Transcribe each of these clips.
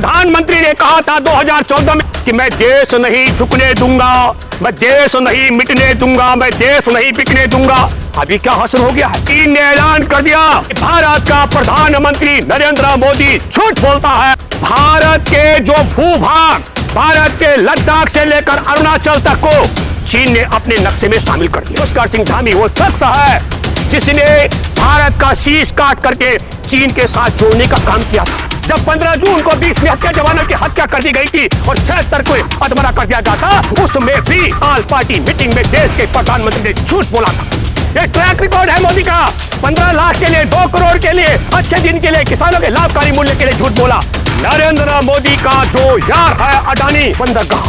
प्रधानमंत्री ने कहा था 2014 में कि मैं देश नहीं झुकने दूंगा, मैं देश नहीं मिटने दूंगा, मैं देश नहीं बिकने दूंगा। अभी क्या हासिल हो गया है? चीन ने ऐलान कर दिया कि भारत का प्रधानमंत्री नरेंद्र मोदी झूठ बोलता है। भारत के जो भूभाग, भारत के लद्दाख से लेकर अरुणाचल तक को चीन ने अपने नक्शे में शामिल कर दिया। पुष्कर सिंह धामी वो शख्स है जिसने भारत का शीश काट करके चीन के साथ जोड़ने का काम किया था। जब 15 जून को 20 निहत्थे जवानों की हत्या कर दी गई थी और 76 को अधमरा कर दिया गया था, उसमें भी ऑल पार्टी मीटिंग में देश के प्रधानमंत्री ने झूठ बोला था। ये ट्रैक रिकॉर्ड है मोदी का। 15 लाख के लिए, 2 करोड़ के लिए, अच्छे दिन के लिए, किसानों के लाभकारी मूल्य के लिए झूठ बोला। नरेंद्र मोदी का जो यार है अडानी, बंदरगाह,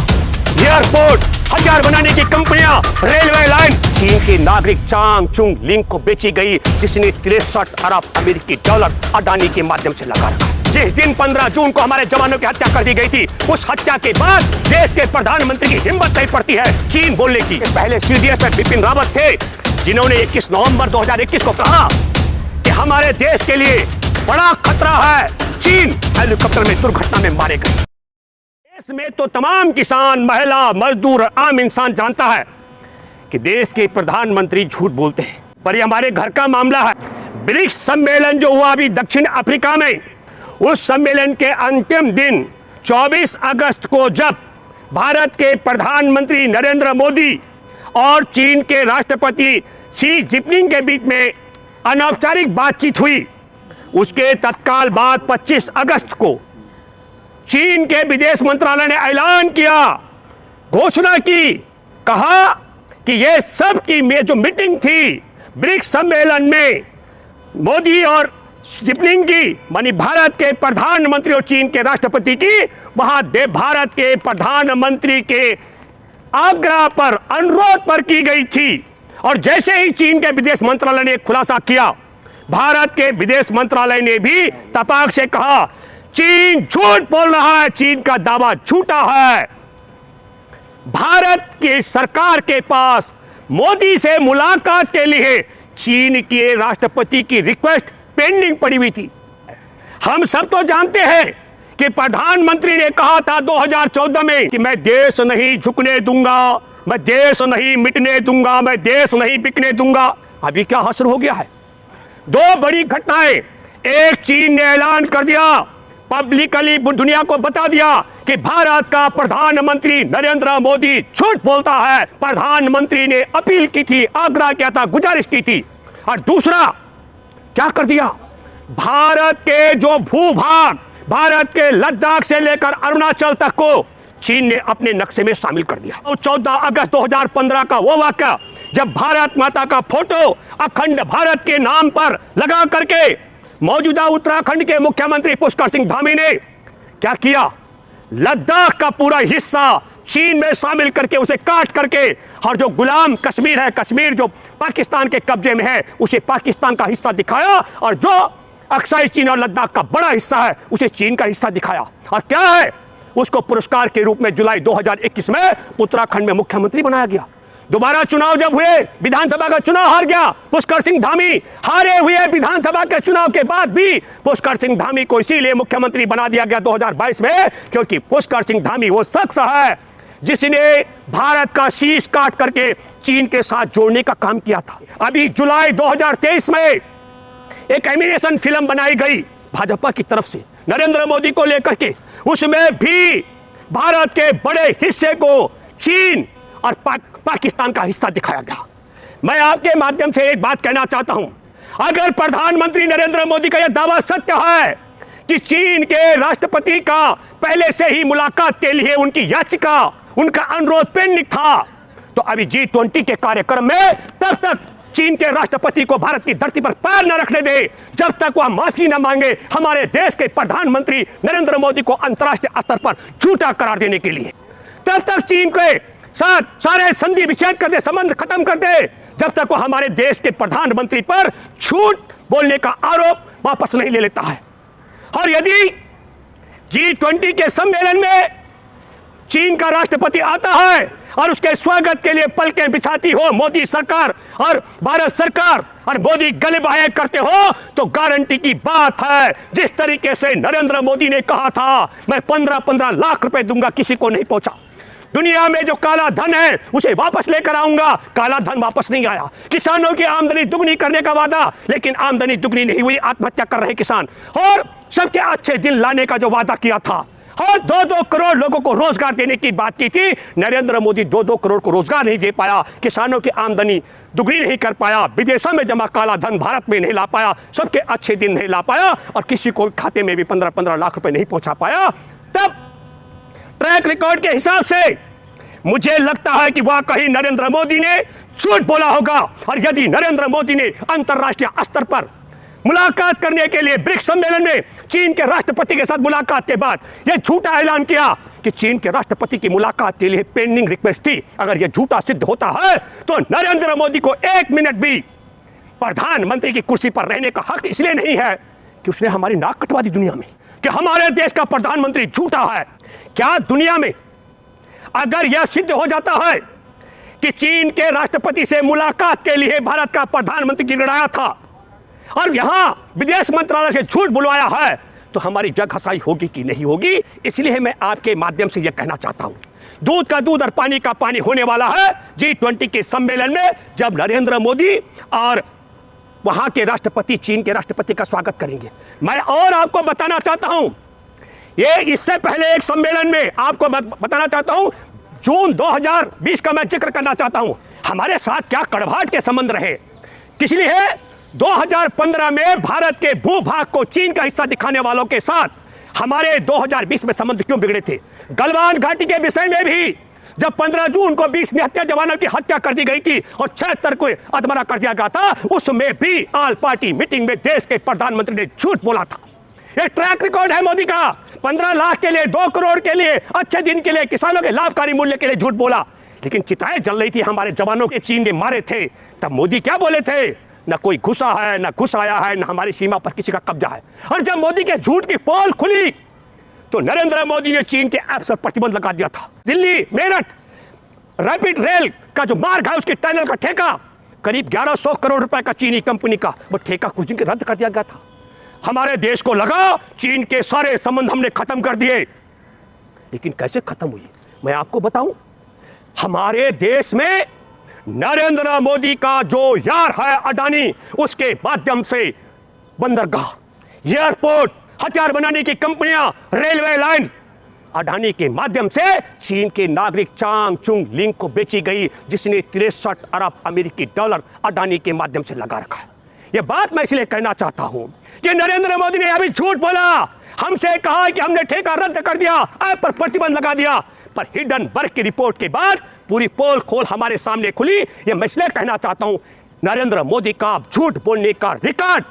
एयरपोर्ट, हथियार बनाने की कंपनियां, रेलवे लाइन, चीन के नागरिक चांग चुंग लिंग को बेची गई, जिसने 63 अरब अमेरिकी डॉलर अडानी के माध्यम से लगा रखा। जिस दिन 15 जून को हमारे जवानों की हत्या कर दी गई थी, उस हत्या के बाद देश के प्रधानमंत्री की हिम्मत नहीं पड़ती है चीन बोलने की। पहले सीडीएस बिपिन रावत थे जिन्होंने 21 नवंबर 2021 को कहा कि हमारे देश के लिए बड़ा खतरा है चीन, हेलीकॉप्टर में दुर्घटना में मारे गए। देश में तो तमाम किसान, महिला, मजदूर, आम इंसान जानता है कि देश के प्रधानमंत्री झूठ बोलते हैं। पर ये हमारे घर का मामला है। ब्रिक्स सम्मेलन जो हुआ अभी दक्षिण अफ्रीका में, उस सम्मेलन के अंतिम दिन 24 अगस्त को जब भारत के प्रधानमंत्री नरेंद्र मोदी और चीन के राष्ट्रपति शी जिनपिंग के बीच में अनौपचारिक बातचीत हुई, उसके तत्काल बाद 25 अगस्त को चीन के विदेश मंत्रालय ने ऐलान किया, घोषणा की, कहा कि ये सब की जो मीटिंग थी ब्रिक्स सम्मेलन में मोदी और जिनपिंग की, मानी भारत के प्रधानमंत्री और चीन के राष्ट्रपति की, वहां भारत के प्रधानमंत्री के आग्रह पर, अनुरोध पर की गई थी। और जैसे ही चीन के विदेश मंत्रालय ने खुलासा किया, भारत के विदेश मंत्रालय ने भी तपाक से कहा चीन झूठ बोल रहा है, चीन का दावा झूठा है। भारत की सरकार के पास मोदी से मुलाकात के लिए चीन के राष्ट्रपति की रिक्वेस्ट पेंडिंग पड़ी हुई थी। हम सब तो जानते हैं कि प्रधानमंत्री ने कहा था 2014 में कि मैं देश नहीं झुकने दूंगा, मैं देश नहीं मिटने दूंगा, मैं देश नहीं बिकने दूंगा। अभी क्या हासिल हो गया है? 2 बड़ी घटनाएं। एक, चीन ने ऐलान कर दिया, पब्लिकली दुनिया को बता दिया कि भारत का प्रधानमंत्री नरेंद्र मोदी झूठ बोलता है। प्रधानमंत्री ने अपील की थी, आग्रह किया था, गुजारिश की थी। और दूसरा क्या कर दिया, भारत के जो भूभाग, भारत के लद्दाख से लेकर अरुणाचल तक को चीन ने अपने नक्शे में शामिल कर दिया। और 14 अगस्त 2015 का वो वाकया जब भारत माता का फोटो अखंड भारत के नाम पर लगा करके मौजूदा उत्तराखंड के मुख्यमंत्री पुष्कर सिंह धामी ने क्या किया, लद्दाख का पूरा हिस्सा चीन में शामिल करके उसे काट करके, और जो गुलाम कश्मीर है, कश्मीर जो पाकिस्तान के कब्जे में है, उसे पाकिस्तान का हिस्सा दिखाया, और जो अक्साई चीन और लद्दाख का बड़ा हिस्सा है उसे चीन का हिस्सा दिखाया। और क्या है, उसको पुरस्कार के रूप में जुलाई 2021 में उत्तराखंड में मुख्यमंत्री बनाया गया। दोबारा चुनाव जब हुए, विधानसभा का चुनाव हार गया पुष्कर सिंह धामी। हारे हुए विधानसभा के चुनाव के बाद भी पुष्कर सिंह धामी को इसीलिए मुख्यमंत्री बना दिया गया 2022 में, क्योंकि पुष्कर सिंह धामी वो शख्स है जिसने भारत का शीश काट करके चीन के साथ जोड़ने का काम किया था। अभी जुलाई 2023 में एक एनिमेशन फिल्म बनाई गई भाजपा की तरफ से नरेंद्र मोदी को लेकर के, उसमें भी भारत के बड़े हिस्से को चीन और पाकिस्तान का हिस्सा दिखाया गया। मैं आपके माध्यम से एक बात कहना चाहता हूं, अगर प्रधानमंत्री नरेंद्र मोदी का यह दावा सत्य है कि चीन के राष्ट्रपति का पहले से ही मुलाकात के लिए उनकी याचिका, उनका अनुरोध पेंडिंग था, तो अभी G20 के कार्यक्रम में तब तक चीन के राष्ट्रपति को भारत की धरती पर पैर न रखने दे, जब तक वह माफी न मांगे हमारे देश के प्रधानमंत्री नरेंद्र मोदी को अंतर्राष्ट्रीय स्तर पर झूठा करार देने के लिए। तब तक चीन के साथ सारे संधि विच्छेद कर दे, संबंध खत्म कर दे, जब तक वो हमारे देश के प्रधानमंत्री पर झूठ बोलने का आरोप वापस नहीं ले लेता है। और यदि G20 के सम्मेलन में चीन का राष्ट्रपति आता है और उसके स्वागत के लिए पलकें बिछाती हो मोदी सरकार और भारत सरकार और मोदी गले बहाए करते हो, तो गारंटी की बात है, जिस तरीके से नरेंद्र मोदी ने कहा था मैं 15-15 लाख रुपए दूंगा, किसी को नहीं पहुंचा। दुनिया में जो काला धन है उसे वापस लेकर आऊंगा, काला धन वापस नहीं आया। किसानों की आमदनी दुगनी करने का वादा, लेकिन आमदनी दुगनी नहीं हुई, आत्महत्या कर रहे किसान। और सबके अच्छे दिन लाने का जो वादा किया था और 2-2 करोड़ लोगों को रोजगार देने की बात की थी, नरेंद्र मोदी 2-2 करोड़ को रोजगार नहीं दे पाया, किसानों की आमदनी दुगनी नहीं कर पाया, विदेशों में जमा काला धन भारत में नहीं ला पाया, सबके अच्छे दिन नहीं ला पाया और किसी को खाते में भी 15-15 लाख रुपए नहीं पहुंचा पाया। तब ट्रैक रिकॉर्ड के हिसाब से मुझे लगता है कि वाकई नरेंद्र मोदी ने झूठ बोला होगा। और यदि नरेंद्र मोदी ने अंतर्राष्ट्रीय स्तर पर मुलाकात करने के लिए ब्रिक्स सम्मेलन में चीन के राष्ट्रपति के साथ मुलाकात के बाद यह झूठा ऐलान किया कि चीन के राष्ट्रपति की मुलाकात के लिए पेंडिंग रिक्वेस्ट थी, अगर यह झूठा सिद्ध होता है तो नरेंद्र मोदी को 1 मिनट भी प्रधानमंत्री की कुर्सी पर रहने का हक इसलिए नहीं है कि उसने हमारी नाक कटवा दी दुनिया में, कि हमारे देश का प्रधानमंत्री झूठा है। क्या दुनिया में अगर यह सिद्ध हो जाता है कि चीन के राष्ट्रपति से मुलाकात के लिए भारत का प्रधानमंत्री गिड़गिड़ाया था और यहां विदेश मंत्रालय से झूठ बुलवाया है, तो हमारी जग हसाई होगी कि नहीं होगी। इसलिए मैं आपके माध्यम से यह कहना चाहता हूं, दूध का दूध और पानी का पानी होने वाला है G20 के सम्मेलन में, जब नरेंद्र मोदी और वहां के राष्ट्रपति चीन के राष्ट्रपति का स्वागत करेंगे। मैं और आपको बताना चाहता हूं, ये इससे पहले एक सम्मेलन में आपको बताना चाहता हूं, जून 2020 का मैं जिक्र करना चाहता हूं, हमारे साथ क्या कड़वाहट के संबंध रहे। किस लिए? 2015 में भारत के भूभाग को चीन का हिस्सा दिखाने वालों के साथ हमारे 2020 में संबंध क्यों बिगड़े थे। गलवान घाटी के विषय में भी जब 15 जून को 20 निहत्थे जवानों की हत्या कर दी गई थी और 76 को अधमरा कर दिया गया था, उसमें भी ऑल पार्टी मीटिंग में देश के प्रधानमंत्री ने झूठ बोला था। यह ट्रैक रिकॉर्ड है मोदी का। 15 लाख के लिए, 2 करोड़ के लिए, अच्छे दिन के लिए, किसानों के लाभकारी मूल्य के लिए झूठ बोला, लेकिन चिताएं जल रही थी हमारे जवानों के, चीन ने मारे थे। तब मोदी क्या बोले थे? न कोई घुसा है, न घुस आया है, न हमारी सीमा पर किसी का कब्जा है। और जब मोदी के झूठ की पोल खुली तो नरेंद्र मोदी ने चीन के ऐप पर प्रतिबंध लगा दिया था। दिल्ली मेरठ रैपिड रेल का जो मार्ग है, उसके टनल का ठेका करीब 1100 करोड़ रुपए का चीनी कंपनी का, वो ठेका कुछ दिन के रद्द कर दिया गया था। हमारे देश को लगा चीन के सारे संबंध हमने खत्म कर दिए, लेकिन कैसे खत्म हुई मैं आपको बताऊं। हमारे देश में नरेंद्र मोदी का जो यार है अडानी, उसके माध्यम से बंदरगाह, एयरपोर्ट, हथियार बनाने की कंपनियां, रेलवे लाइन अडानी के माध्यम से चीन के नागरिक चांग चुंग लिंग को बेची गई, जिसने 63 अरब अमेरिकी डॉलर अडानी के माध्यम से लगा रखा है। यह बात मैं इसलिए कहना चाहता हूं कि नरेंद्र मोदी ने अभी झूठ बोला, हमसे कहा कि हमने ठेका रद्द कर दिया, ऐप पर प्रतिबंध लगा दिया, पर हिंडनबर्ग की रिपोर्ट के बाद पूरी पोल खोल हमारे सामने खुली। यह मैं इसलिए कहना चाहता हूं, नरेंद्र मोदी का झूठ बोलने का रिकॉर्ड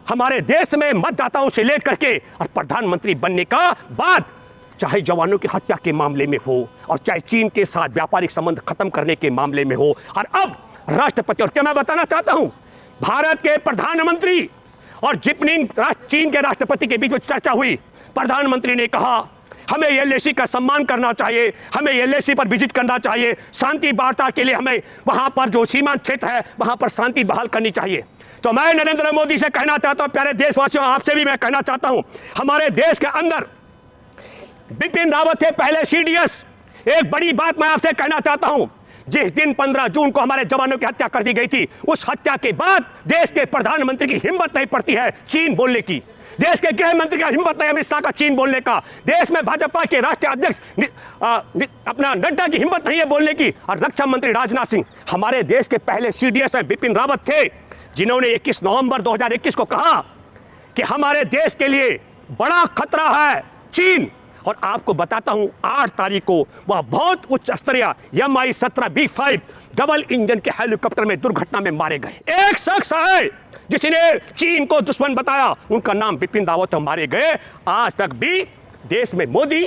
हमारे देश में मतदाताओं से लेकर के और प्रधानमंत्री बनने का बाद, चाहे जवानों की हत्या के मामले में हो और चाहे चीन के साथ व्यापारिक संबंध खत्म करने के मामले में हो, और अब राष्ट्रपति। और क्या मैं बताना चाहता हूं, भारत के प्रधानमंत्री और जिनपिंग चीन के राष्ट्रपति के बीच में चर्चा हुई। प्रधानमंत्री ने कहा हमें एलएसी का सम्मान करना चाहिए, हमें एलएसी पर विजिट करना चाहिए, शांति वार्ता के लिए हमें वहां पर जो सीमांत क्षेत्र है वहां पर शांति बहाल करनी चाहिए। तो मैं नरेंद्र मोदी से कहना चाहता हूं, प्यारे देशवासियों, आपसे भी मैं कहना चाहता हूं, हमारे देश के अंदर बिपिन रावत थे पहले सीडीएस। एक बड़ी बात मैं आपसे कहना चाहता हूं, जिस दिन 15 जून को हमारे जवानों की हत्या कर दी गई थी, उस हत्या के बाद देश के प्रधानमंत्री की हिम्मत नहीं पड़ती है चीन बोलने की, देश के गृह मंत्री का हिम्मत नहीं अमित शाह का चीन बोलने का, देश में भाजपा के राष्ट्रीय अध्यक्ष अपना नड्डा की हिम्मत नहीं है बोलने की, और रक्षा मंत्री राजनाथ सिंह हमारे देश के पहले सीडीएस है बिपिन रावत थे, जिन्होंने 21 नवंबर 2021 को कहा कि हमारे देश के लिए बड़ा खतरा है चीन। और आपको बताता हूं, 8 तारीख को वह बहुत उच्च स्तरीय Mi-17B5 डबल इंजन के हेलीकॉप्टर में दुर्घटना में मारे गए। एक शख्स है जिसने चीन को दुश्मन बताया, उनका नाम बिपिन रावत, मारे गए। आज तक भी देश में मोदी,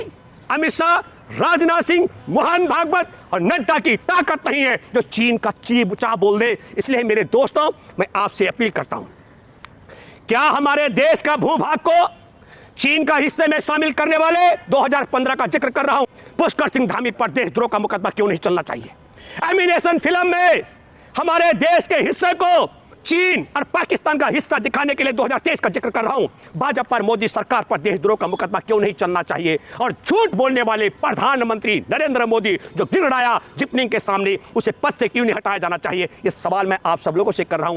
अमित शाह, राजनाथ सिंह, मोहन भागवत और नड्डा की ताकत नहीं है जो चीन का चीबुचा बोल दे। इसलिए मेरे दोस्तों, मैं आपसे अपील करता हूं, क्या हमारे देश का भूभाग को चीन का हिस्से में शामिल करने वाले 2015 का जिक्र कर रहा हूं। पुष्कर सिंह धामी पर देशद्रोह का मुकदमा क्यों नहीं चलना चाहिए? एमिनेशन फिल्म में हमारे देश के हिस्से को चीन और पाकिस्तान का हिस्सा दिखाने के लिए 2023 का जिक्र कर रहा हूं। भाजपा और मोदी सरकार पर देशद्रोह का मुकदमा क्यों नहीं चलना चाहिए? और झूठ बोलने वाले प्रधानमंत्री नरेंद्र मोदी जो गिड़गिड़ाया जिपनिंग के सामने, उसे पद से क्यों नहीं हटाया जाना चाहिए? ये सवाल मैं आप सब लोगों से कर रहा हूं।